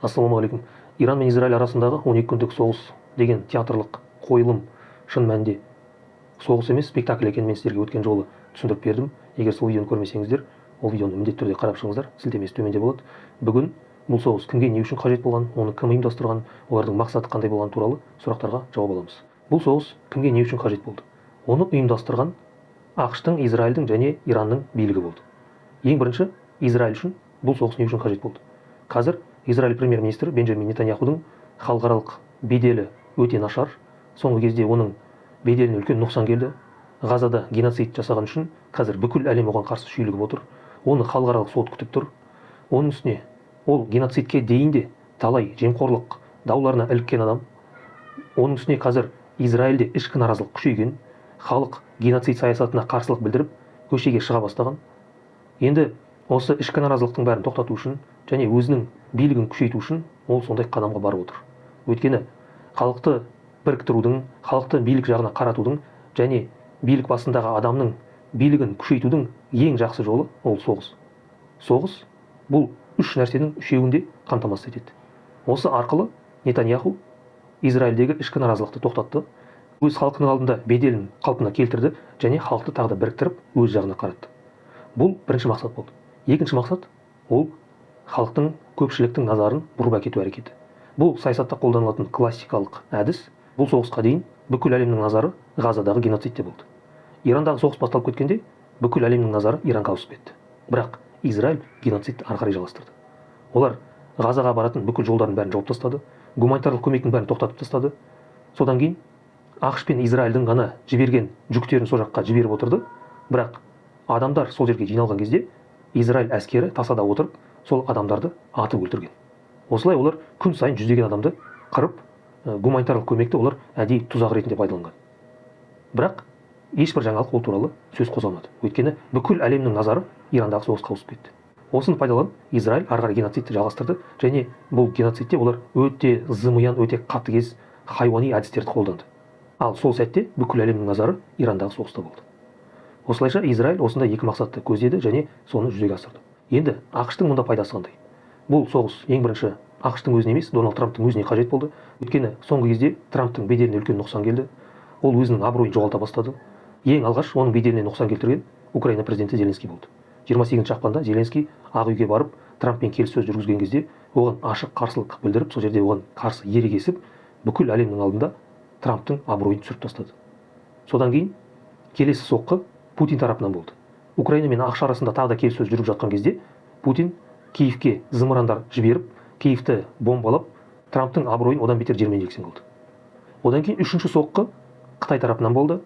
Ассалаумағалейкум. Иран мен Израиль арасындағы 12 күндік соғыс деген театрлық қойылым шын мәнінде соғыс емес, спектакль екенін мен сіздерге өткен жолы түсіндіріп бердім. Егер сол видеоны көрмесеңіздер, ол видеоны міндетті түрде қарап шығыңыздар, сілтемесі төменде болады. Бүгін бұл соғыс кімге не үшін қажет болған, оны кім ұйымдастырған, олардың мақсаты қандай болғаны туралы сұрақтарға жауап аламыз. Бұл соғыс кімге не үшін қажет болды? Оны ұйымдастырған ақш-тың, Израильдің және Иранның билігі болды. Ең бірінші, Израиль үшін бұл соғыс не үшін қажет болды? Қазір Израиль премьер-министрі Бенджамин Нетаньяхудың халықаралық беделі өте нашар. Соңғы кезде оның беделіне үлкен нұқсан келді. Ғазада геноцид жасаған үшін қазір бүкіл әлем оған қарсы шүйлігіп отыр. Оны халықаралық сот күтіп тұр. Оның үстіне ол геноцидке дейін де талай жемқорлық дауларына іліккен адам. Оның үстіне қазір Израильде ішкі наразылық күшейген, халық геноцид саясатына қарсылық білдіріп көшеге шыға бастаған. Енді осы ішкі наразылықтың бәрін тоқтату үшін және өзінің билігін күшейту үшін ол сондай қадамға барып отыр. Өйткені халықты біріктірудің, халықты билік жағына қаратудың және билік басындағы адамның билігін күшейтудің ең жақсы жолы ол соғыс. Соғыс бұл үш нәрсенің үшеуін де қамтамасыз етеді. Осы арқылы Нетаньяху Израильдегі ішкі наразылықты тоқтатты, өз халқының алдында беделін қалпына келтірді және халықты тағы да біріктіріп өз жағына қаратты. Бұл бірінші мақсат болды. Екінші мақсат ол халықтың, көпшіліктің назарын бұрып әкету әрекеті. Бұл саясатта қолданылатын классикалық әдіс. Бұл соғысқа дейін бүкіл әлемнің назары Ғазадағы геноцидте болды. Ирандағы соғыс басталып кеткенде бүкіл әлемнің назары Иранға ауысып кетті. Бірақ Израиль геноцидті ары қарай жалғастырды. Олар Ғазаға баратын бүкіл жолдарын бәрін жауып тастады, гуманитарлық көмектің бәрін тоқтатып тастады. Содан кейін ақш пен Израильдің ғана жіберген жүктерін сол жаққа жіберіп отырды. Бірақ адамдар сол жерге жиналған кезде Израиль әскері тасада отырып сол адамдарды атып өлтірген. Осылай олар күн сайын жүздеген адамды қырып, гуманитарлық көмекті олар әдейі тұзақ ретінде пайдаланған. Бірақ ешбір жаңалық ол туралы сөз қозғалмады. Өйткені бүкіл әлемнің назары Ирандағы соғысқа ауысып кетті. Осыны пайдаланып, Израиль ары қарай геноцидті жалғастырды және бұл геноцидте олар өте зымиян, өте қатыгез хайуани әдістерді қолданды. Ал сол сәтте бүкіл әлемнің назары Ирандағы соғыста болды. Осылайша Израиль осындай екі мақсатты көздеді және соны жүзеге асырды. Енді ақш-тың мұнда пайдасы қандай? Бұл соғыс ең бірінші ақш-тың өзіне емес, Дональд Трамптың өзіне қажет болды. Өйткені соңғы кезде Трамптың беделіне үлкен нұқсан келді. Ол өзінің абыройын жоғалта бастады. Ең алғаш оның беделіне нұқсан келтірген Украина президенті Зеленский болды. 28 ақпанда Зеленский Ақ үйге барып Трамппен келіссөз жүргізген кезде оған ашық қарсылық білдіріп, сол жерде оған қарсы ерегесіп, бүкіл әлемнің алдында Трамптың абыройын түсіріп тастады. Содан кейін келесі соққы Путин тарапынан болды. Украина мен ақш арасында тағы да келіссөз жүріп жатқан кезде Путин Киевке зымырандар жіберіп, Киевті бомбалап, Трамптың абыройын одан бетер жермен-жексен қылды. Одан кейін үшінші соққы Қытай тарапынан болды.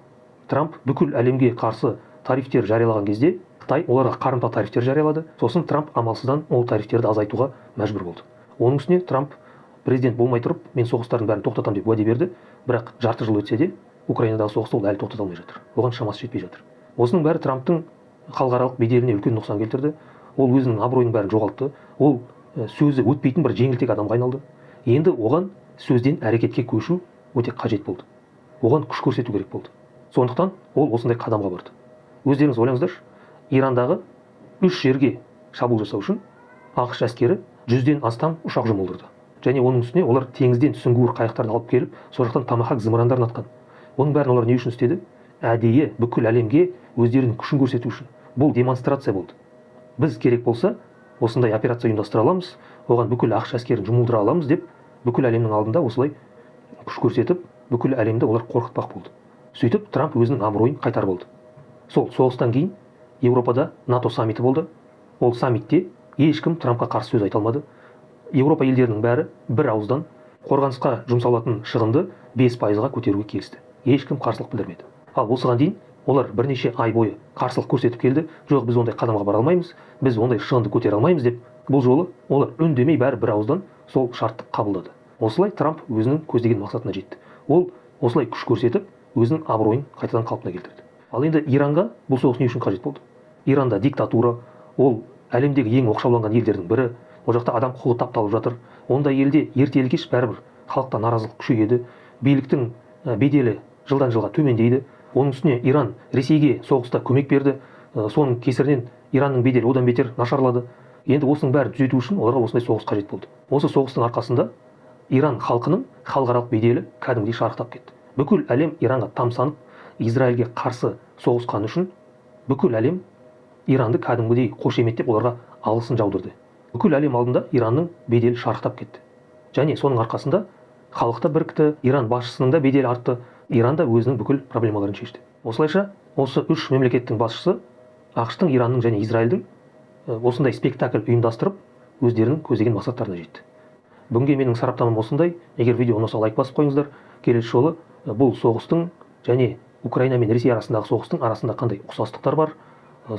Трамп бүкіл әлемге қарсы тарифтер жариялаған кезде Қытай оларға қарымта тарифтер жариялады. Сосын Трамп амалсыздан ол тарифтерді азайтуға мәжбүр болды. Оның үстіне Трамп президент болмай тұрып, мен соғыстардың бәрін тоқтатам деп уәде берді. Бірақ жарты жыл өтсе де Украинадағы соғысты ол әлі тоқтата алмай жатыр. Оған шамасы жетпей жатыр. Осының бәрі Трамптың халықаралық беделіне үлкен нұқсан келтірді. Ол өзінің абыройының бәрін жоғалтты. Ол сөзі өтпейтін бір жеңілтек адамға айналды. Енді оған сөзден әрекетке көшу өте қажет болды. Оған күш көрсету керек болды. Сондықтан ол осындай қадамға барды. Өздеріңіз ойлаңыздаршы, Ирандағы 3 жерге шабуыл жасау үшін ақш әскері 100-ден астам ұшақ жұмылдырды. Және оның үстіне олар теңізден сүңгуір қайықтарды алып келіп, сол жақтан томахавк зымырандарын атқан. Оның бәрін олар не үшін істеді? Әдейі бүкіл әлемге өздерінің күшін көрсету үшін. Бұл демонстрация болды. Біз керек болса осындай операция ұйымдастыра аламыз, оған бүкіл ақш әскерін жұмылдыра аламыз деп бүкіл әлемнің алдында осылай күш көрсетіп, бүкіл әлемді олар қорқытпақ болды. Сөйтіп Трамп өзінің абыройын қайтарып алды. Сол соғыстан кейін Еуропада НАТО саммиті болды. Ол саммитте ешкім Трампқа қарсы сөз айта алмады. Еуропа елдерінің бәрі бір ауыздан қорғанысқа жұмсалатын шығынды 5%-ға көтеруге келісті. Ешкім қарсылық білдірмеді. Ал осыған дейін олар бірнеше ай бойы қарсылық көрсетіп келді. Жоқ, біз ондай қадамға бара алмаймыз, біз ондай шығынды көтере алмаймыз деп. Бұл жолы олар үндемей бәрі бір ауыздан сол шартты қабылдады. Осылай Трамп өзінің көздеген мақсатына жетті. Ол осылай күш көрсетіп, өзінің абыройын қайтадан қалпына келтірді. Ал енді Иранға бұл соғыс не үшін қажет болды? Иранда диктатура, ол әлемдегі ең оқшауланған елдердің бірі. Ол жақта адам құқығы тапталып жатыр. Ондай елде ертелі-кеш бәрібір халықта наразылық күшейеді, биліктің беделі жылдан жылға төмендейді. Оның үстіне Иран Ресейге соғыста көмек берді. Соның кесірінен Иранның беделі одан бетер нашарлады. Енді осының бәрін түзету үшін оларға осындай соғыс қажет болды. Осы соғыстың арқасында Иран халқының халықаралық беделі кәдімгідей шарықтап кетті. Бүкіл әлем Иранға тамсанып, Израильге қарсы соғысқаны үшін бүкіл әлем Иранды кәдімгідей қошеметтеп, оларға алғысын жаудырды. Бүкіл әлем алдында Иранның беделі шарықтап кетті. Және соның арқасында халық та бірікті, Иран басшысының да беделі артты, Иран да өзінің бүкіл проблемаларын шешті. Осылайша осы үш мемлекеттің басшысы ақш-тың, Иранның және Израильдің осындай спектакль ұйымдастырып, өздерінің көздеген мақсаттарына жетті. Бүгінге менің сараптамам осындай. Егер видео ұнаса лайк басып қойыңыздар. Келесі жолы бұл соғыстың және Украина мен Ресей арасындағы соғыстың арасында қандай ұқсастықтар бар,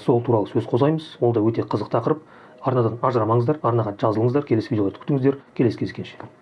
сол туралы сөз қозғаймыз. Ол да өте қызық тақырып. Арнадан ажырамаңыздар, арнаға жазылыңыздар, келесі видеоларды күтіңіздер. Келесі кездескенше.